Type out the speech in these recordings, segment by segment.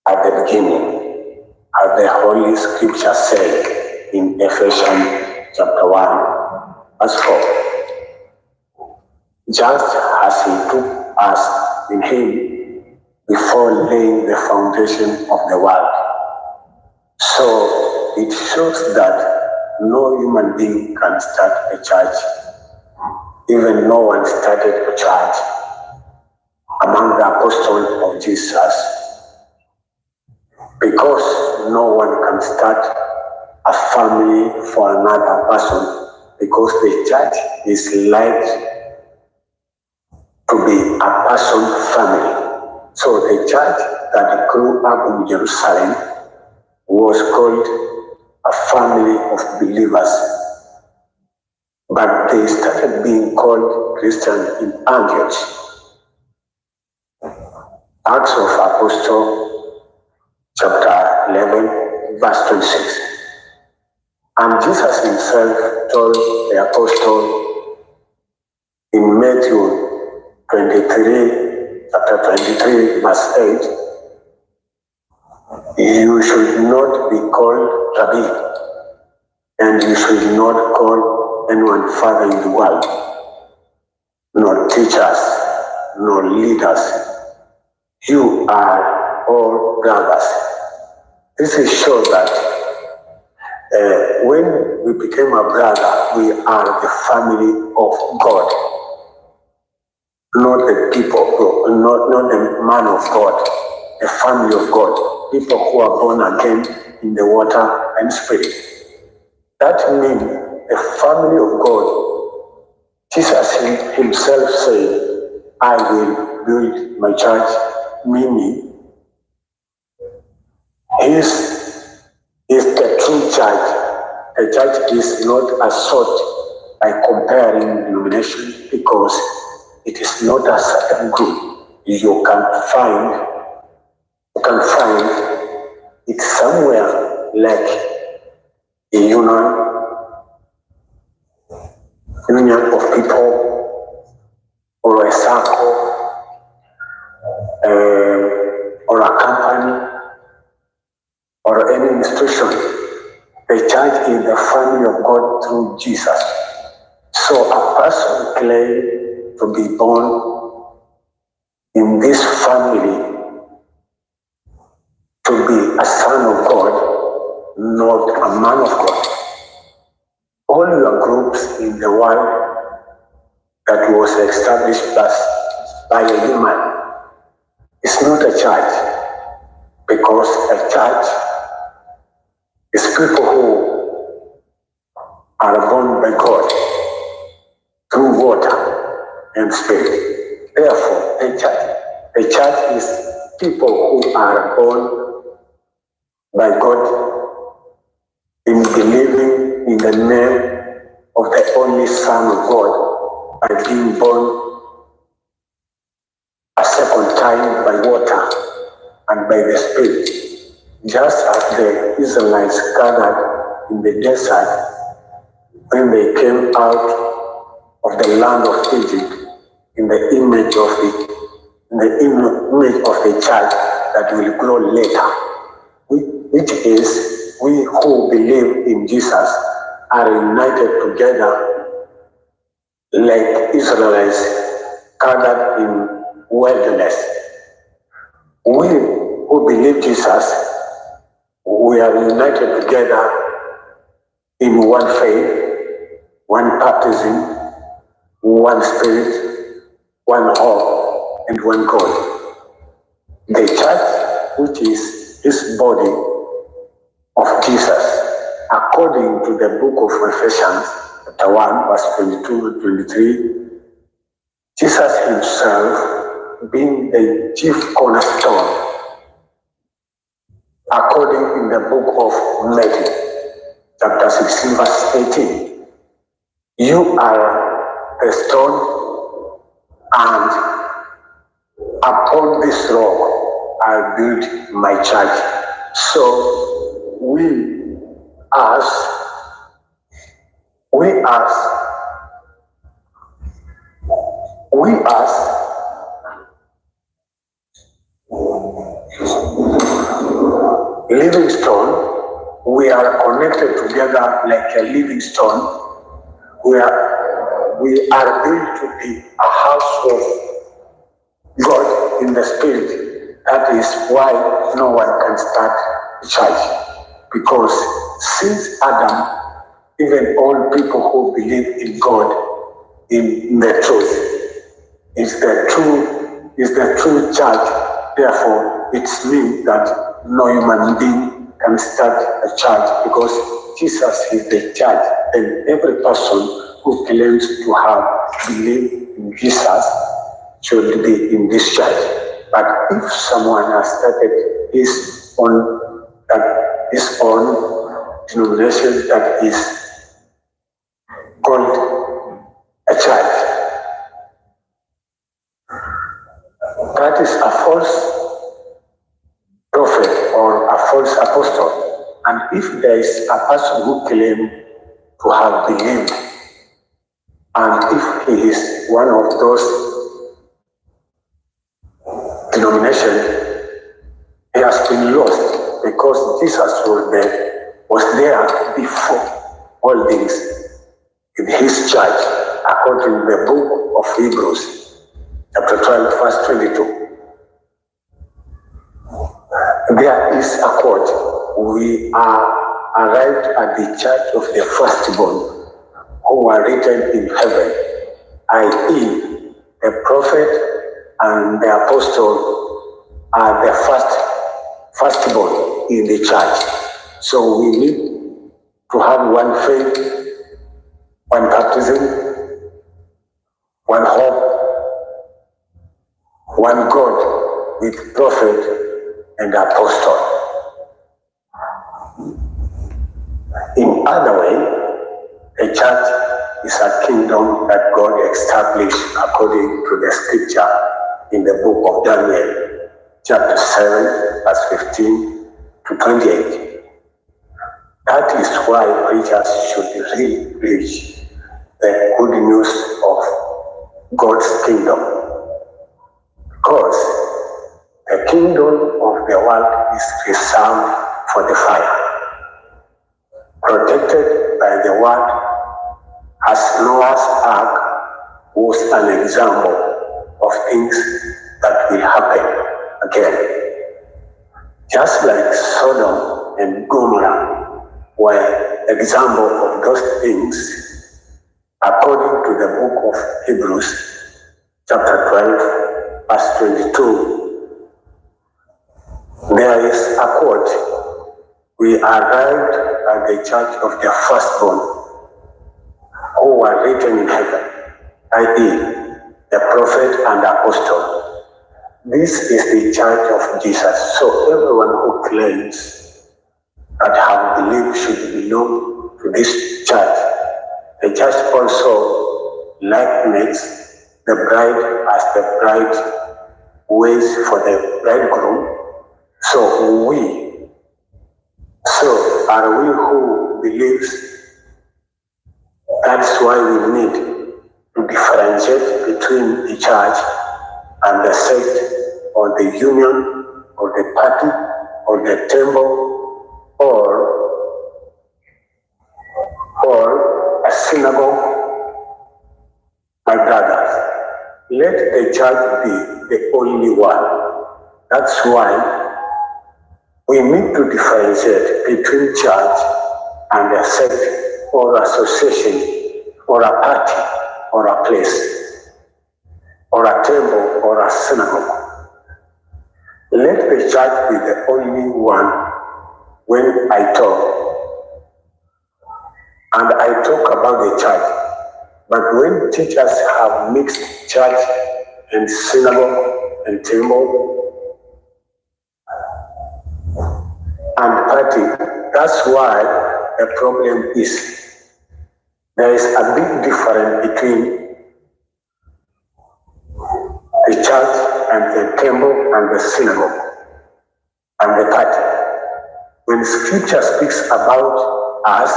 at the beginning, as the Holy Scripture said in Ephesians chapter 1, verse 4. Just as he took us in him before laying the foundation of the world. So it shows that no human being can start a church. Even no one started a church among the apostles of Jesus, because no one can start a family for another person, because the church is like to be a person family. So the church that grew up in Jerusalem was called a family of believers, but they started being called Christian in Antioch. Acts of Apostle chapter 11 verse 26. And Jesus himself told the apostle in Matthew 23, chapter 23 verse 8, you should not be called Rabbi, and you should not call anyone father in the world, nor teachers, nor leaders. You are all brothers. This is sure that when we became a brother, we are the family of God, not the people, not the man of God, the family of God, people who are born again in the water and spirit. That means the family of God. Jesus himself said, I will build my church, meaning is the true church. A church is not a sort by comparing denomination, because it is not a certain group. You can find it somewhere like a union of people, or a circle, or a company, or any institution. The church is the family of God through Jesus. So a person claims to be born in this family to be a son of God, not a man of God. All your groups in the world that was established by a human is not a church, because a church is people who are born by God through water and spirit. Therefore, the church is people who are born by God in believing in the name of the only Son of God, by being born a second time by water and by the Spirit. Just as the Israelites gathered in the desert when they came out of the land of Egypt, in the image of the church that will grow later, which is we who believe in Jesus are united together like Israelites gathered in wilderness. We who believe Jesus, we are united together in one faith, one baptism, one spirit, one hope, and one God. The church, which is this body of Jesus, according to the book of Ephesians, chapter 1, verse 22 and 23, Jesus himself being the chief cornerstone, according in the book of Matthew, chapter 16, verse 18. You are the stone, and upon this rock I build my church. So we as living stone. We are connected together like a living stone. We are built to be a house of God in the spirit. That is why no one can start a church. Because since Adam, even all people who believe in God, in the truth, is the true church. Therefore, it means that no human being can start a church because Jesus is the church, and every person who claims to have believed in Jesus should be in this church. But if someone has started his own denomination that is called a church, that is a false prophet or a false apostle. And if there is a person who claims to have believed, and if he is one of those denominations, he has been lost because Jesus was there before all things in his church, according to the book of Hebrews, chapter 12, verse 22. There is a quote: we are arrived at the church of the firstborn who are written in heaven, i.e., the prophet and the apostle are the firstborn in the church. So we need to have one faith, one baptism, one hope, one God with prophet and apostle. In other way, a church is a kingdom that God established according to the scripture in the book of Daniel, chapter 7, verse 15 to 28. That is why preachers should really preach the good news of God's kingdom. Because the kingdom of the world is reserved for the fire, protected by the word, as Noah's ark was an example of things that will happen again. Just like Sodom and Gomorrah were example of those things, according to the book of Hebrews, chapter 12, verse 22. There is a quote: we arrived at the church of the firstborn who are written in heaven, i.e., the prophet and apostle. This is the church of Jesus. So everyone who claims that have believed should belong to this church. The church also likens the bride as the bride waits for the bridegroom. So are we who believes. That's why we need to differentiate between the church and the sect or the union or the party or the temple or a synagogue. My brothers, let the church be the only one. That's why we need to differentiate between church and a sect or association or a party or a place or a temple or a synagogue. Let the church be the only one when I talk. And I talk about the church. But when teachers have mixed church and synagogue and temple and party, that's why the problem is. There is a big difference between the church and the temple and the synagogue and the party. When scripture speaks about us,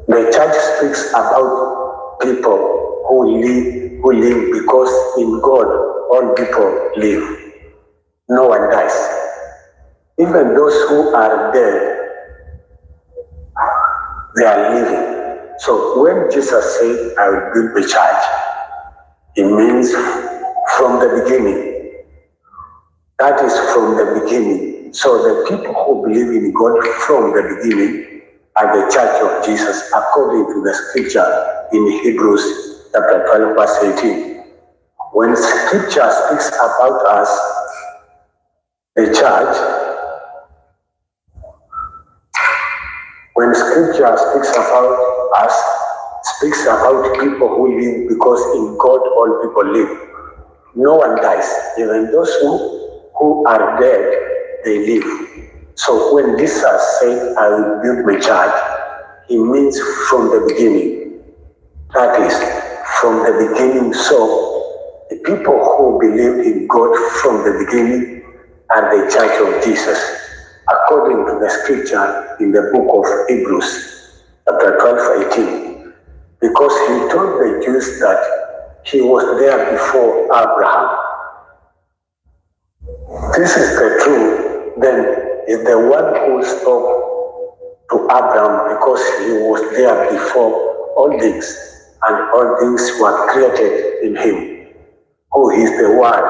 the church speaks about people who live, who live because in God all people live. No one dies. Even those who are dead, they are living. So when Jesus said, I will build the church, it means from the beginning. That is from the beginning. So the people who believe in God from the beginning are the church of Jesus, according to the scripture in Hebrews chapter 12, verse 18. When scripture speaks about us, the church, when scripture speaks about us, speaks about people who live because in God all people live. No one dies. Even those who are dead, they live. So when Jesus said, I will build my church, he means from the beginning. That is, from the beginning. So the people who believe in God from the beginning are the church of Jesus, according to the scripture in the book of Hebrews, chapter 12, 18. Because he told the Jews that he was there before Abraham. This is the truth, then is the one who spoke to Abraham because he was there before all things, and all things were created in him, who is the Word.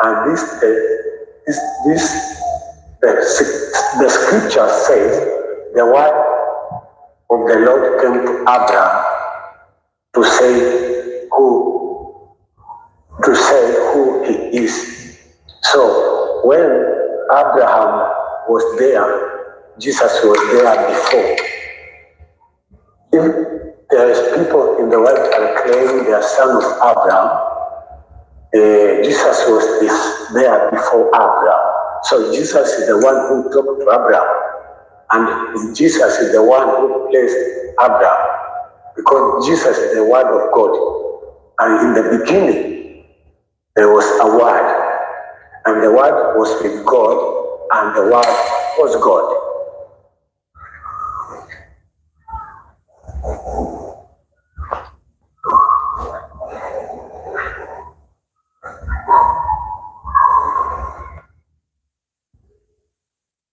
And the scripture says the word of the Lord came to Abraham to say who he is. So when Abraham was there, Jesus was there before. If there is people in the world that claim they are son of Abraham, Jesus was there before Abraham. So Jesus is the one who talked to Abraham, and Jesus is the one who placed Abraham, because Jesus is the Word of God. And in the beginning, there was a Word, and the Word was with God, and the Word was God.